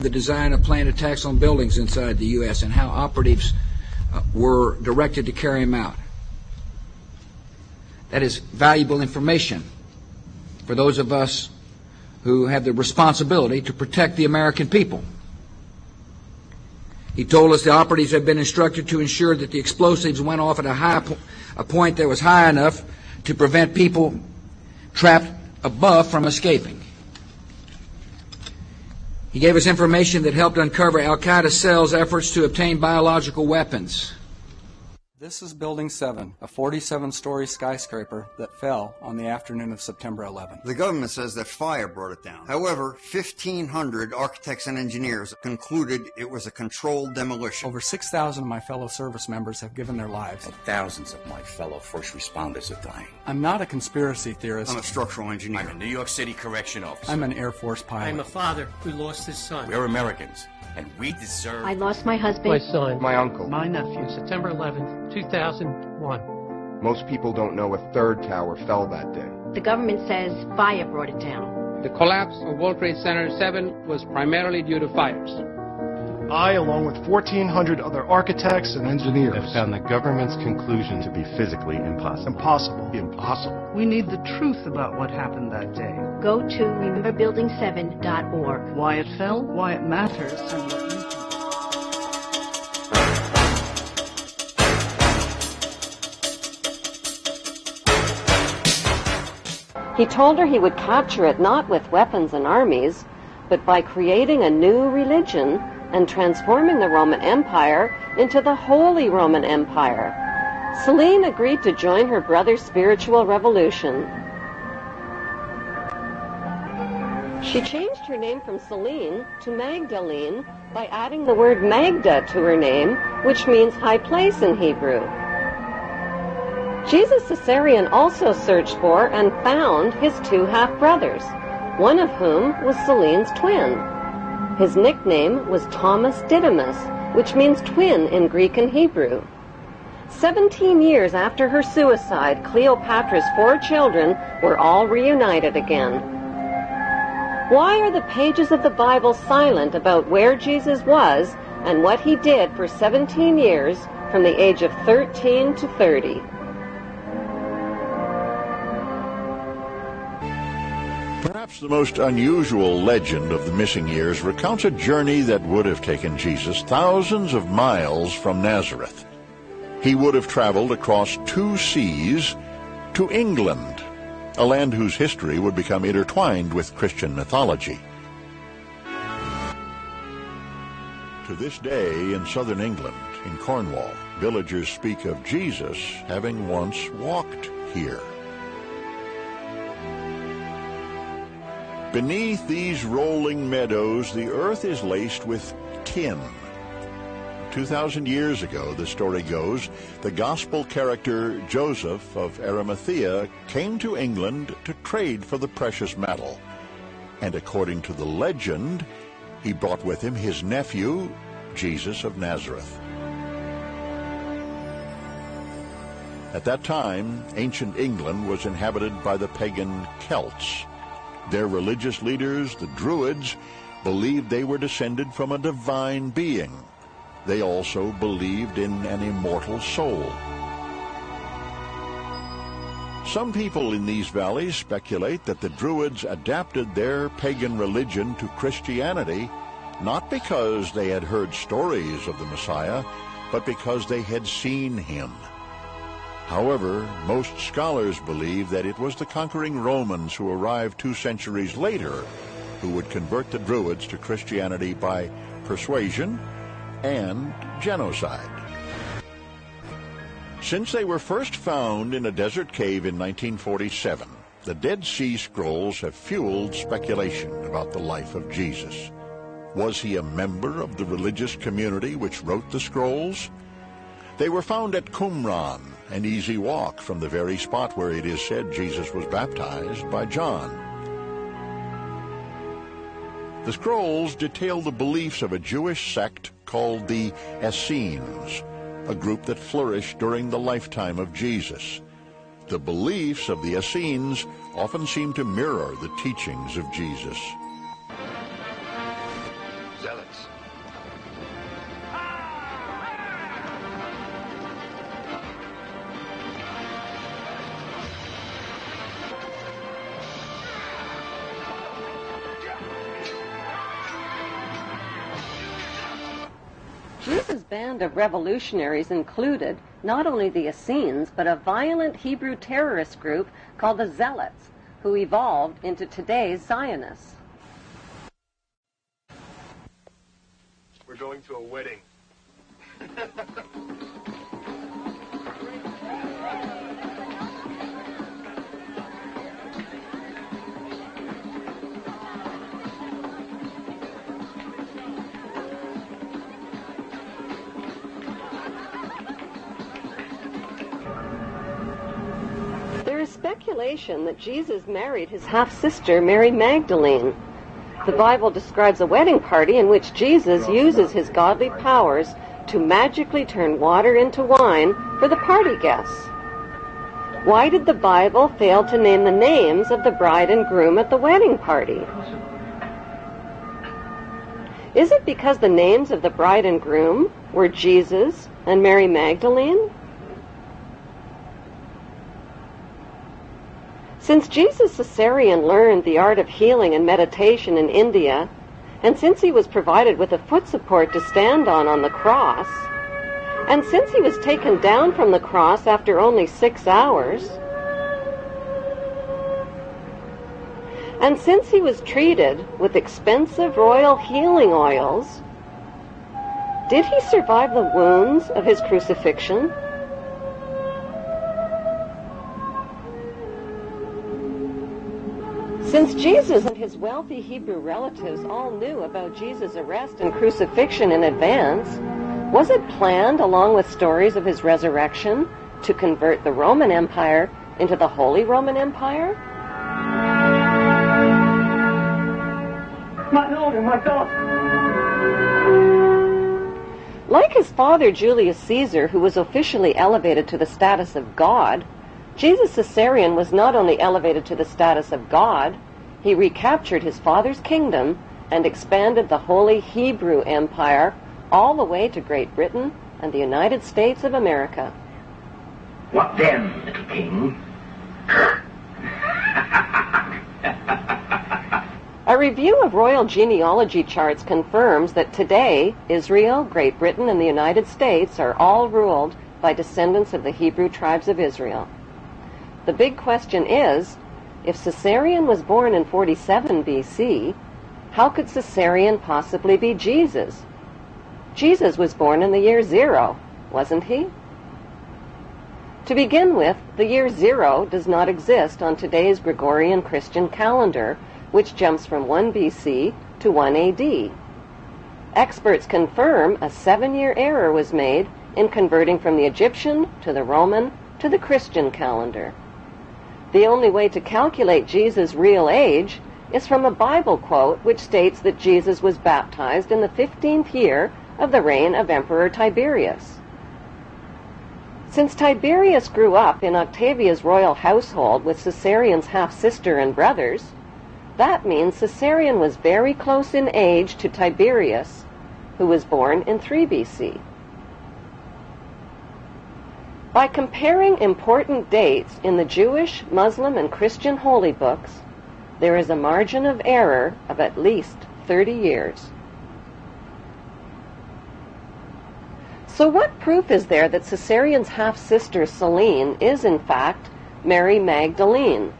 the design of planned attacks on buildings inside the U.S. and how operatives were directed to carry them out. That is valuable information for those of us who have the responsibility to protect the American people. He told us the operatives had been instructed to ensure that the explosives went off at a point that was high enough to prevent people trapped above from escaping. He gave us information that helped uncover Al-Qaeda cells' efforts to obtain biological weapons. This is Building 7, a 47-story skyscraper that fell on the afternoon of September 11th. The government says that fire brought it down. However, 1,500 architects and engineers concluded it was a controlled demolition. Over 6,000 of my fellow service members have given their lives. And thousands of my fellow first responders are dying. I'm not a conspiracy theorist. I'm a structural engineer. I'm a New York City correction officer. I'm an Air Force pilot. I'm a father who lost his son. We're Americans, and we deserve... I lost my husband. My son. My uncle. My nephew. September 11th, 2001. Most people don't know a third tower fell that day. The government says fire brought it down. The collapse of World Trade Center 7 was primarily due to fires. I, along with 1,400 other architects and engineers, have found the government's conclusion to be physically impossible. Impossible. We need the truth about what happened that day. Go to rememberbuilding7.org. Why it fell, why it matters, and what you can do. He told her he would capture it not with weapons and armies, but by creating a new religion and transforming the Roman Empire into the Holy Roman Empire. Celine agreed to join her brother's spiritual revolution. She changed her name from Celine to Magdalene by adding the word Magda to her name, which means high place in Hebrew. Jesus Caesarion also searched for and found his two half-brothers, one of whom was Celine's twin. His nickname was Thomas Didymus, which means twin in Greek and Hebrew. 17 years after her suicide, Cleopatra's 4 children were all reunited again. Why are the pages of the Bible silent about where Jesus was and what he did for 17 years from the age of 13 to 30? Perhaps the most unusual legend of the missing years recounts a journey that would have taken Jesus thousands of miles from Nazareth. He would have traveled across 2 seas to England, a land whose history would become intertwined with Christian mythology. To this day, in southern England, in Cornwall, villagers speak of Jesus having once walked here. Beneath these rolling meadows, the earth is laced with tin. 2,000 years ago, the story goes, the gospel character Joseph of Arimathea came to England to trade for the precious metal. And according to the legend, he brought with him his nephew, Jesus of Nazareth. At that time, ancient England was inhabited by the pagan Celts. Their religious leaders, the Druids, believed they were descended from a divine being. They also believed in an immortal soul. Some people in these valleys speculate that the Druids adapted their pagan religion to Christianity, not because they had heard stories of the Messiah, but because they had seen him. However, most scholars believe that it was the conquering Romans who arrived 2 centuries later who would convert the Druids to Christianity by persuasion and genocide. Since they were first found in a desert cave in 1947, the Dead Sea Scrolls have fueled speculation about the life of Jesus. Was he a member of the religious community which wrote the scrolls? They were found at Qumran, an easy walk from the very spot where it is said Jesus was baptized by John. The scrolls detail the beliefs of a Jewish sect called the Essenes, a group that flourished during the lifetime of Jesus. The beliefs of the Essenes often seem to mirror the teachings of Jesus. The zealots. Jesus' band of revolutionaries included not only the Essenes, but a violent Hebrew terrorist group called the Zealots, who evolved into today's Zionists. We're going to a wedding. There is speculation that Jesus married his half-sister, Mary Magdalene. The Bible describes a wedding party in which Jesus uses his godly powers to magically turn water into wine for the party guests. Why did the Bible fail to name the names of the bride and groom at the wedding party? Is it because the names of the bride and groom were Jesus and Mary Magdalene? Since Jesus Caesarean learned the art of healing and meditation in India, and since he was provided with a foot support to stand on the cross, and since he was taken down from the cross after only 6 hours, and since he was treated with expensive royal healing oils, did he survive the wounds of his crucifixion? Since Jesus and his wealthy Hebrew relatives all knew about Jesus' arrest and crucifixion in advance, was it planned, along with stories of his resurrection, to convert the Roman Empire into the Holy Roman Empire? My Lord and my God! Like his father Julius Caesar, who was officially elevated to the status of God, Jesus Caesarean was not only elevated to the status of God, he recaptured his father's kingdom and expanded the Holy Hebrew Empire all the way to Great Britain and the United States of America. What then, little king? A review of royal genealogy charts confirms that today, Israel, Great Britain, and the United States are all ruled by descendants of the Hebrew tribes of Israel. The big question is, if Caesarean was born in 47 BC, how could Caesarean possibly be Jesus? Jesus was born in the year 0, wasn't he? To begin with, the year 0 does not exist on today's Gregorian Christian calendar, which jumps from 1 BC to 1 AD. Experts confirm a 7-year error was made in converting from the Egyptian to the Roman to the Christian calendar. The only way to calculate Jesus' real age is from a Bible quote which states that Jesus was baptized in the 15th year of the reign of Emperor Tiberius. Since Tiberius grew up in Octavia's royal household with Caesarean's half-sister and brothers, that means Caesarean was very close in age to Tiberius, who was born in 3 BC. By comparing important dates in the Jewish, Muslim, and Christian holy books, there is a margin of error of at least 30 years. So what proof is there that Caesarean's half-sister Celine is in fact Mary Magdalene?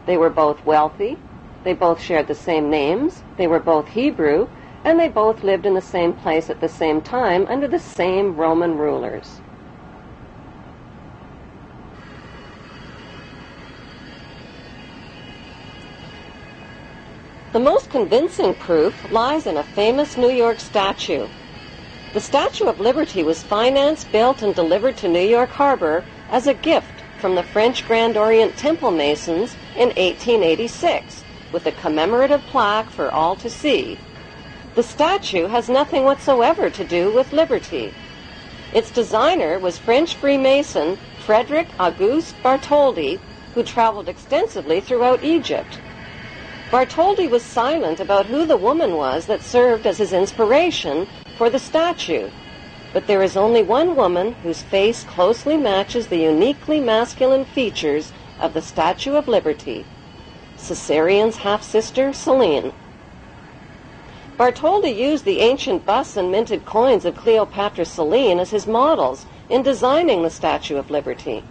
They were both wealthy, they both shared the same names, they were both Hebrew, and they both lived in the same place at the same time under the same Roman rulers. The most convincing proof lies in a famous New York statue. The Statue of Liberty was financed, built, and delivered to New York Harbor as a gift from the French Grand Orient Temple Masons in 1886, with a commemorative plaque for all to see. The statue has nothing whatsoever to do with liberty. Its designer was French Freemason Frederick Auguste Bartholdi, who traveled extensively throughout Egypt. Bartholdi was silent about who the woman was that served as his inspiration for the statue, but there is only one woman whose face closely matches the uniquely masculine features of the Statue of Liberty, Caesarion's half-sister, Selene. Bartholdi used the ancient busts and minted coins of Cleopatra Selene as his models in designing the Statue of Liberty.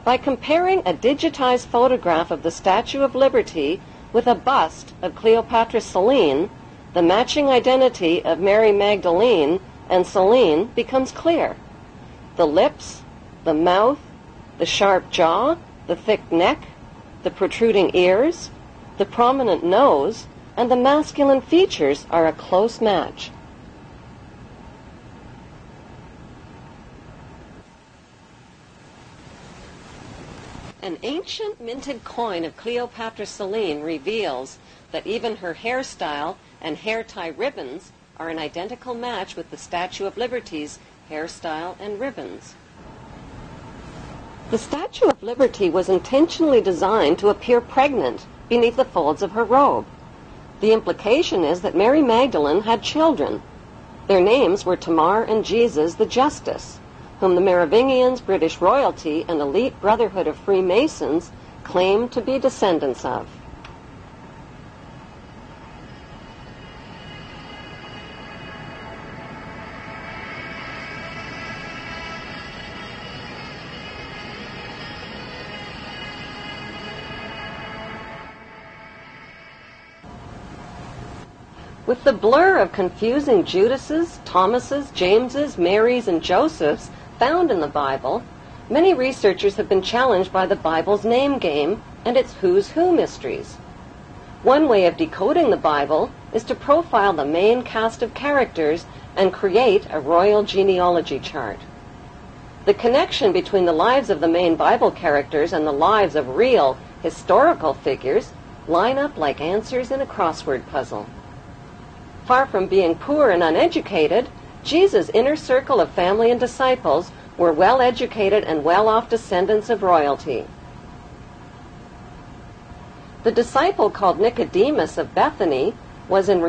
By comparing a digitized photograph of the Statue of Liberty with a bust of Cleopatra Selene, the matching identity of Mary Magdalene and Selene becomes clear. The lips, the mouth, the sharp jaw, the thick neck, the protruding ears, the prominent nose, and the masculine features are a close match. An ancient minted coin of Cleopatra Selene reveals that even her hairstyle and hair tie ribbons are an identical match with the Statue of Liberty's hairstyle and ribbons. The Statue of Liberty was intentionally designed to appear pregnant beneath the folds of her robe. The implication is that Mary Magdalene had children. Their names were Tamar and Jesus the Justice, whom the Merovingians, British royalty, and elite brotherhood of Freemasons claimed to be descendants of. With the blur of confusing Judases, Thomases, Jameses, Marys, and Josephs found in the Bible, many researchers have been challenged by the Bible's name game and its who's who mysteries. One way of decoding the Bible is to profile the main cast of characters and create a royal genealogy chart. The connection between the lives of the main Bible characters and the lives of real, historical figures line up like answers in a crossword puzzle. Far from being poor and uneducated, Jesus' inner circle of family and disciples were well-educated and well-off descendants of royalty. The disciple called Nicodemus of Bethany was in